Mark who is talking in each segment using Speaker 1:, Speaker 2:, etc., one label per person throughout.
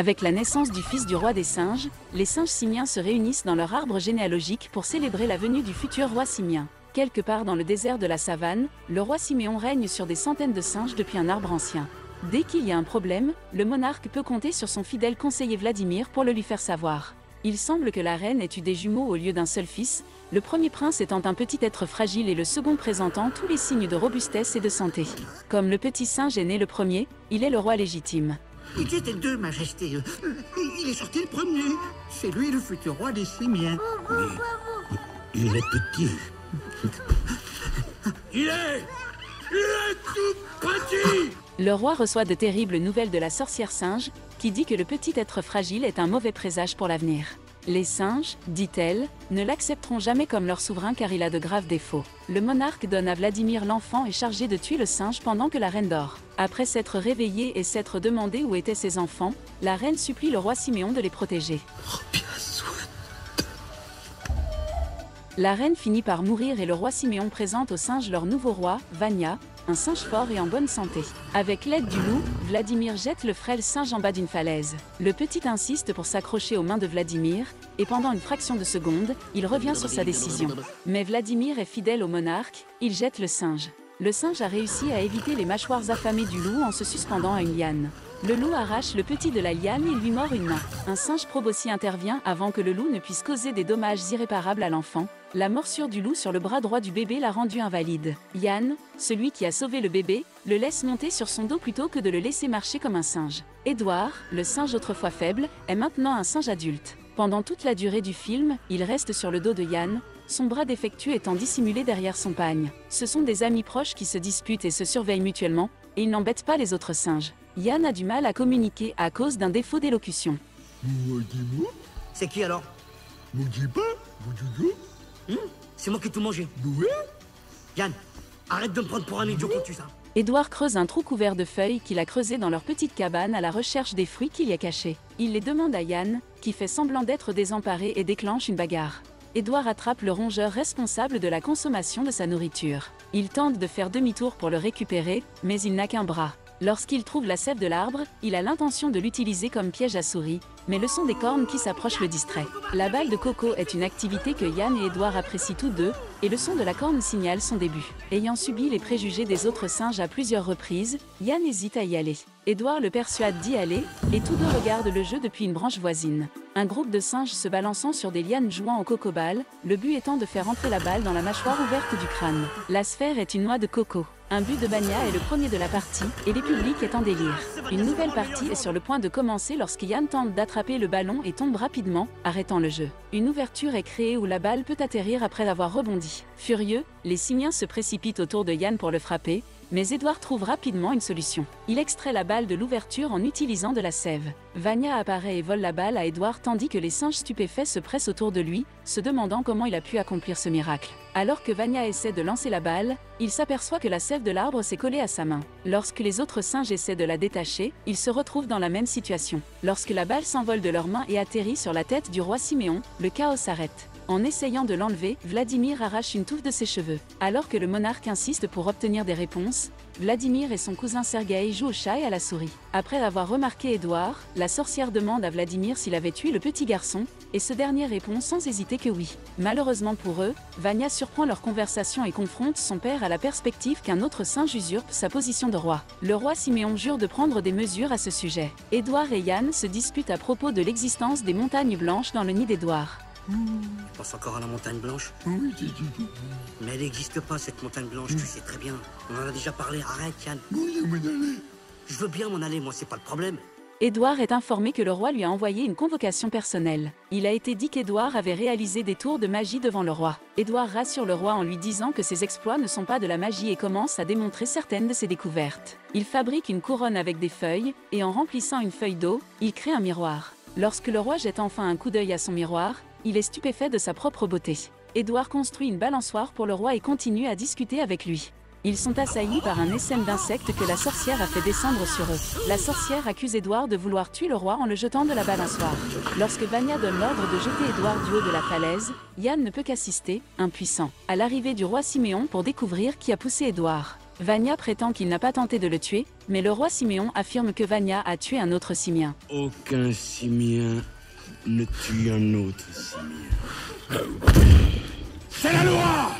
Speaker 1: Avec la naissance du fils du roi des singes, les singes simiens se réunissent dans leur arbre généalogique pour célébrer la venue du futur roi simien. Quelque part dans le désert de la savane, le roi Siméon règne sur des centaines de singes depuis un arbre ancien. Dès qu'il y a un problème, le monarque peut compter sur son fidèle conseiller Vladimir pour le lui faire savoir. Il semble que la reine ait eu des jumeaux au lieu d'un seul fils, le premier prince étant un petit être fragile et le second présentant tous les signes de robustesse et de santé. Comme le petit singe est né le premier, il est le roi légitime.
Speaker 2: Ils étaient deux, Majesté. Il est sorti le premier. C'est lui le futur roi des Simiens.
Speaker 3: Mais il est petit. Il est tout petit.
Speaker 1: Le roi reçoit de terribles nouvelles de la sorcière singe, qui dit que le petit être fragile est un mauvais présage pour l'avenir. Les singes, dit-elle, ne l'accepteront jamais comme leur souverain car il a de graves défauts. Le monarque donne à Vladimir l'enfant et chargé de tuer le singe pendant que la reine dort. Après s'être réveillée et s'être demandé où étaient ses enfants, la reine supplie le roi Siméon de les protéger.
Speaker 3: Oh, bien soit.
Speaker 1: La reine finit par mourir et le roi Siméon présente aux singes leur nouveau roi, Vania, un singe fort et en bonne santé. Avec l'aide du loup, Vladimir jette le frêle singe en bas d'une falaise. Le petit insiste pour s'accrocher aux mains de Vladimir, et pendant une fraction de seconde, il revient sur sa décision. Mais Vladimir est fidèle au monarque, il jette le singe. Le singe a réussi à éviter les mâchoires affamées du loup en se suspendant à une liane. Le loup arrache le petit de la liane et lui mord une main. Un singe probe aussi intervient avant que le loup ne puisse causer des dommages irréparables à l'enfant. La morsure du loup sur le bras droit du bébé l'a rendu invalide. Yann, celui qui a sauvé le bébé, le laisse monter sur son dos plutôt que de le laisser marcher comme un singe. Édouard, le singe autrefois faible, est maintenant un singe adulte. Pendant toute la durée du film, il reste sur le dos de Yann, son bras défectueux étant dissimulé derrière son pagne. Ce sont des amis proches qui se disputent et se surveillent mutuellement, et ils n'embêtent pas les autres singes. Yann a du mal à communiquer à cause d'un défaut d'élocution.
Speaker 2: C'est qui alors? C'est moi qui ai tout mangé. Yann, arrête de me prendre pour un idiot quand tu ça.
Speaker 1: Édouard creuse un trou couvert de feuilles qu'il a creusé dans leur petite cabane à la recherche des fruits qu'il y a cachés. Il les demande à Yann, qui fait semblant d'être désemparé et déclenche une bagarre. Édouard attrape le rongeur responsable de la consommation de sa nourriture. Il tente de faire demi-tour pour le récupérer, mais il n'a qu'un bras. Lorsqu'il trouve la sève de l'arbre, il a l'intention de l'utiliser comme piège à souris, mais le son des cornes qui s'approchent le distrait. La balle de coco est une activité que Yann et Édouard apprécient tous deux, et le son de la corne signale son début. Ayant subi les préjugés des autres singes à plusieurs reprises, Yann hésite à y aller. Édouard le persuade d'y aller, et tous deux regardent le jeu depuis une branche voisine. Un groupe de singes se balançant sur des lianes jouant au coco-ball, le but étant de faire entrer la balle dans la mâchoire ouverte du crâne. La sphère est une noix de coco. Un but de Bania est le premier de la partie, et les publics est en délire. Une nouvelle partie est sur le point de commencer lorsque Yann tente d'attraper le ballon et tombe rapidement, arrêtant le jeu. Une ouverture est créée où la balle peut atterrir après avoir rebondi. Furieux, les simiens se précipitent autour de Yann pour le frapper, mais Édouard trouve rapidement une solution. Il extrait la balle de l'ouverture en utilisant de la sève. Vania apparaît et vole la balle à Édouard tandis que les singes stupéfaits se pressent autour de lui, se demandant comment il a pu accomplir ce miracle. Alors que Vania essaie de lancer la balle, il s'aperçoit que la sève de l'arbre s'est collée à sa main. Lorsque les autres singes essaient de la détacher, ils se retrouvent dans la même situation. Lorsque la balle s'envole de leurs mains et atterrit sur la tête du roi Siméon, le chaos s'arrête. En essayant de l'enlever, Vladimir arrache une touffe de ses cheveux. Alors que le monarque insiste pour obtenir des réponses, Vladimir et son cousin Sergueï jouent au chat et à la souris. Après avoir remarqué Édouard, la sorcière demande à Vladimir s'il avait tué le petit garçon, et ce dernier répond sans hésiter que oui. Malheureusement pour eux, Vania surprend leur conversation et confronte son père à la perspective qu'un autre singe usurpe sa position de roi. Le roi Siméon jure de prendre des mesures à ce sujet. Édouard et Yann se disputent à propos de l'existence des montagnes blanches dans le nid d'Édouard.
Speaker 2: Tu penses encore à la montagne blanche?
Speaker 3: Oui,
Speaker 2: Mais elle n'existe pas, cette montagne blanche, tu sais très bien. On en a déjà parlé, arrête Yann. Je veux bien m'en aller, moi, c'est pas le problème.
Speaker 1: Édouard est informé que le roi lui a envoyé une convocation personnelle. Il a été dit qu'Édouard avait réalisé des tours de magie devant le roi. Édouard rassure le roi en lui disant que ses exploits ne sont pas de la magie et commence à démontrer certaines de ses découvertes. Il fabrique une couronne avec des feuilles, et en remplissant une feuille d'eau, il crée un miroir. Lorsque le roi jette enfin un coup d'œil à son miroir, il est stupéfait de sa propre beauté. Édouard construit une balançoire pour le roi et continue à discuter avec lui. Ils sont assaillis par un essaim d'insectes que la sorcière a fait descendre sur eux. La sorcière accuse Édouard de vouloir tuer le roi en le jetant de la balançoire. Lorsque Vania donne l'ordre de jeter Édouard du haut de la falaise, Yann ne peut qu'assister, impuissant, à l'arrivée du roi Siméon pour découvrir qui a poussé Édouard. Vania prétend qu'il n'a pas tenté de le tuer, mais le roi Siméon affirme que Vania a tué un autre simien.
Speaker 3: Aucun simien ne tue un autre simien. C'est la loi!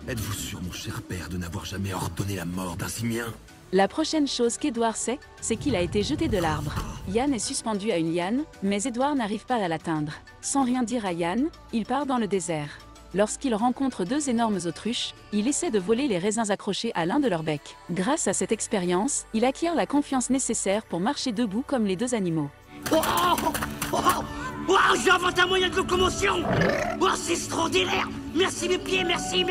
Speaker 4: Êtes-vous sûr, mon cher père, de n'avoir jamais ordonné la mort d'un simien?
Speaker 1: La prochaine chose qu'Édouard sait, c'est qu'il a été jeté de l'arbre. Yann est suspendu à une liane, mais Édouard n'arrive pas à l'atteindre. Sans rien dire à Yann, il part dans le désert. Lorsqu'il rencontre deux énormes autruches, il essaie de voler les raisins accrochés à l'un de leurs becs. Grâce à cette expérience, il acquiert la confiance nécessaire pour marcher debout comme les deux animaux.
Speaker 2: J'ai inventé un moyen de locomotion! C'est extraordinaire! Merci mes pieds, merci!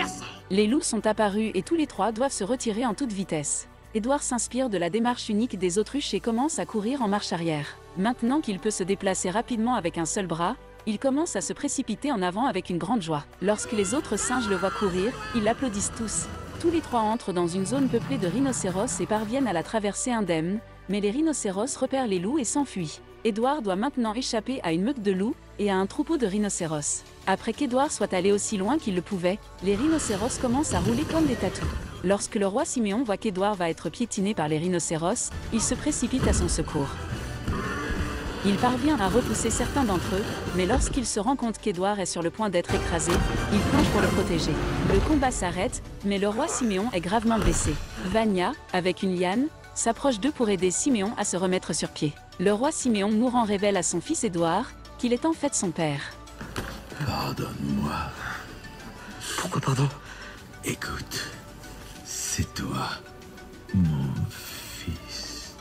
Speaker 1: Les loups sont apparus et tous les trois doivent se retirer en toute vitesse. Édouard s'inspire de la démarche unique des autruches et commence à courir en marche arrière. Maintenant qu'il peut se déplacer rapidement avec un seul bras, il commence à se précipiter en avant avec une grande joie. Lorsque les autres singes le voient courir, ils l'applaudissent tous. Tous les trois entrent dans une zone peuplée de rhinocéros et parviennent à la traverser indemne, mais les rhinocéros repèrent les loups et s'enfuient. Édouard doit maintenant échapper à une meute de loups et à un troupeau de rhinocéros. Après qu'Édouard soit allé aussi loin qu'il le pouvait, les rhinocéros commencent à rouler comme des tatous. Lorsque le roi Siméon voit qu'Édouard va être piétiné par les rhinocéros, il se précipite à son secours. Il parvient à repousser certains d'entre eux, mais lorsqu'il se rend compte qu'Édouard est sur le point d'être écrasé, il plonge pour le protéger. Le combat s'arrête, mais le roi Siméon est gravement blessé. Vania, avec une liane, s'approche d'eux pour aider Siméon à se remettre sur pied. Le roi Siméon mourant révèle à son fils Édouard qu'il est en fait son père.
Speaker 4: Pardonne-moi.
Speaker 2: Pourquoi pardon?
Speaker 4: Écoute, c'est toi, mon fils.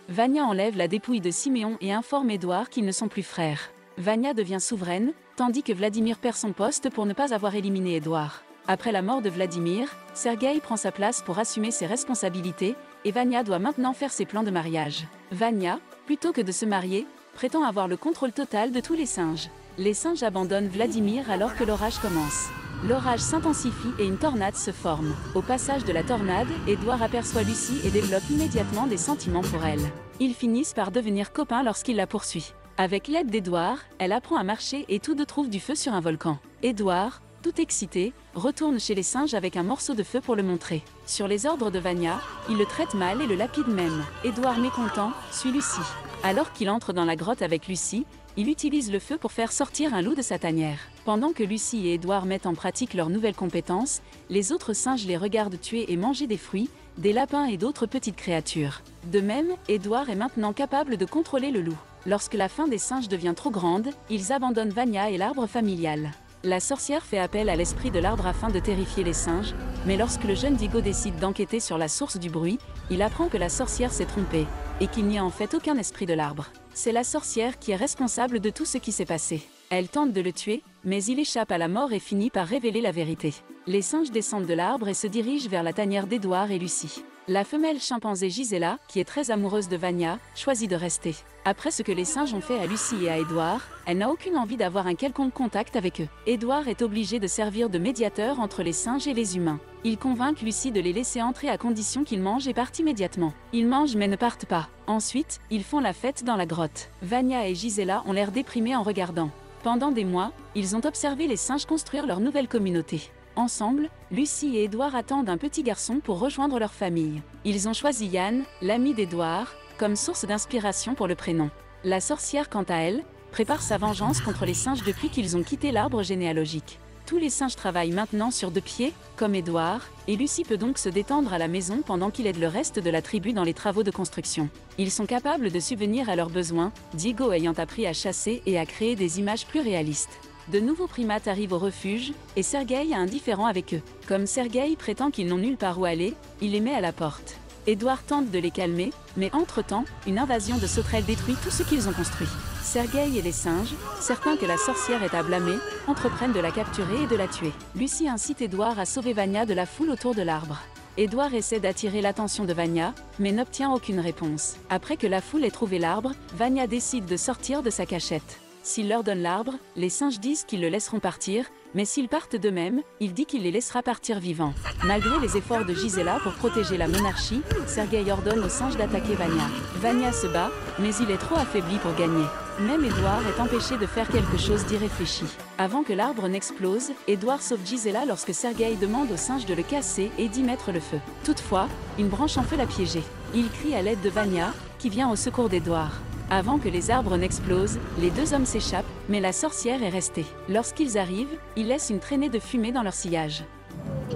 Speaker 1: Vania enlève la dépouille de Siméon et informe Édouard qu'ils ne sont plus frères. Vania devient souveraine, tandis que Vladimir perd son poste pour ne pas avoir éliminé Édouard. Après la mort de Vladimir, Sergueï prend sa place pour assumer ses responsabilités, et Vania doit maintenant faire ses plans de mariage. Vania, plutôt que de se marier, prétend avoir le contrôle total de tous les singes. Les singes abandonnent Vladimir alors que l'orage commence. L'orage s'intensifie et une tornade se forme. Au passage de la tornade, Édouard aperçoit Lucie et développe immédiatement des sentiments pour elle. Ils finissent par devenir copains lorsqu'il la poursuit. Avec l'aide d'Édouard, elle apprend à marcher et tous deux trouvent du feu sur un volcan. Édouard, tout excité, retourne chez les singes avec un morceau de feu pour le montrer. Sur les ordres de Vania, il le traite mal et le lapide même. Édouard mécontent, suit Lucie. Alors qu'il entre dans la grotte avec Lucie, il utilise le feu pour faire sortir un loup de sa tanière. Pendant que Lucie et Édouard mettent en pratique leurs nouvelles compétences, les autres singes les regardent tuer et manger des fruits, des lapins et d'autres petites créatures. De même, Édouard est maintenant capable de contrôler le loup. Lorsque la faim des singes devient trop grande, ils abandonnent Vania et l'arbre familial. La sorcière fait appel à l'esprit de l'arbre afin de terrifier les singes, mais lorsque le jeune Vigo décide d'enquêter sur la source du bruit, il apprend que la sorcière s'est trompée, et qu'il n'y a en fait aucun esprit de l'arbre. C'est la sorcière qui est responsable de tout ce qui s'est passé. Elle tente de le tuer, mais il échappe à la mort et finit par révéler la vérité. Les singes descendent de l'arbre et se dirigent vers la tanière d'Édouard et Lucie. La femelle chimpanzé Gisela, qui est très amoureuse de Vania, choisit de rester. Après ce que les singes ont fait à Lucie et à Édouard, elle n'a aucune envie d'avoir un quelconque contact avec eux. Édouard est obligé de servir de médiateur entre les singes et les humains. Il convainc Lucie de les laisser entrer à condition qu'ils mangent et partent immédiatement. Ils mangent mais ne partent pas. Ensuite, ils font la fête dans la grotte. Vania et Gisela ont l'air déprimés en regardant. Pendant des mois, ils ont observé les singes construire leur nouvelle communauté. Ensemble, Lucie et Édouard attendent un petit garçon pour rejoindre leur famille. Ils ont choisi Yann, l'ami d'Édouard, comme source d'inspiration pour le prénom. La sorcière, quant à elle, prépare sa vengeance contre les singes depuis qu'ils ont quitté l'arbre généalogique. Tous les singes travaillent maintenant sur deux pieds, comme Édouard, et Lucie peut donc se détendre à la maison pendant qu'il aide le reste de la tribu dans les travaux de construction. Ils sont capables de subvenir à leurs besoins, Diego ayant appris à chasser et à créer des images plus réalistes. De nouveaux primates arrivent au refuge, et Sergueï est indifférent avec eux. Comme Sergueï prétend qu'ils n'ont nulle part où aller, il les met à la porte. Édouard tente de les calmer, mais entre-temps, une invasion de sauterelles détruit tout ce qu'ils ont construit. Sergueï et les singes, certains que la sorcière est à blâmer, entreprennent de la capturer et de la tuer. Lucie incite Édouard à sauver Vania de la foule autour de l'arbre. Édouard essaie d'attirer l'attention de Vania, mais n'obtient aucune réponse. Après que la foule ait trouvé l'arbre, Vania décide de sortir de sa cachette. S'il leur donne l'arbre, les singes disent qu'ils le laisseront partir, Mais s'ils partent d'eux-mêmes, il dit qu'il les laissera partir vivants. Malgré les efforts de Gisela pour protéger la monarchie, Sergueï ordonne aux singes d'attaquer Vania. Vania se bat, mais il est trop affaibli pour gagner. Même Edward est empêché de faire quelque chose d'irréfléchi. Avant que l'arbre n'explose, Edward sauve Gisela lorsque Sergueï demande aux singes de le casser et d'y mettre le feu. Toutefois, une branche en fait la piéger. Il crie à l'aide de Vania, qui vient au secours d'Edward. Avant que les arbres n'explosent, les deux hommes s'échappent, mais la sorcière est restée. Lorsqu'ils arrivent, ils laissent une traînée de fumée dans leur sillage.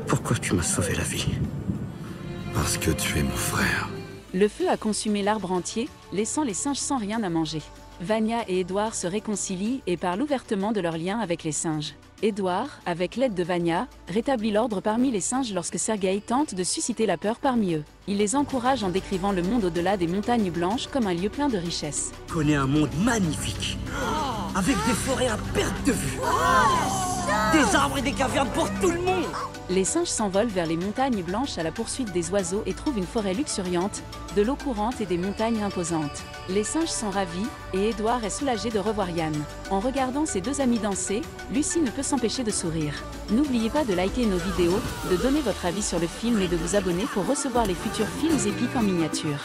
Speaker 2: Pourquoi tu m'as sauvé la vie?
Speaker 4: Parce que tu es mon frère.
Speaker 1: Le feu a consumé l'arbre entier, laissant les singes sans rien à manger. Vania et Edward se réconcilient et parlent ouvertement de leur lien avec les singes. Edward, avec l'aide de Vania, rétablit l'ordre parmi les singes lorsque Sergueï tente de susciter la peur parmi eux. Il les encourage en décrivant le monde au-delà des montagnes blanches comme un lieu plein de richesses.
Speaker 2: Connais un monde magnifique, avec des forêts à perte de vue, des arbres et des cavernes pour tout le monde.
Speaker 1: Les singes s'envolent vers les montagnes blanches à la poursuite des oiseaux et trouvent une forêt luxuriante, de l'eau courante et des montagnes imposantes. Les singes sont ravis, et Edward est soulagé de revoir Yann. En regardant ses deux amis danser, Lucy ne peut s'empêcher de sourire. N'oubliez pas de liker nos vidéos, de donner votre avis sur le film et de vous abonner pour recevoir les futurs films épiques en miniature.